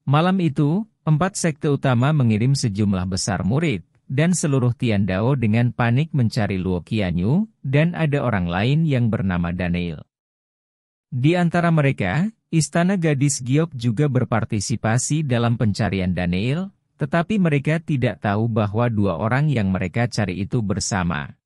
Malam itu, 4 sekte utama mengirim sejumlah besar murid, dan seluruh Tiandao dengan panik mencari Luo Qianyu, dan ada orang lain yang bernama Daniel. Di antara mereka, Istana Gadis Giok juga berpartisipasi dalam pencarian Daniel, tetapi mereka tidak tahu bahwa 2 orang yang mereka cari itu bersama.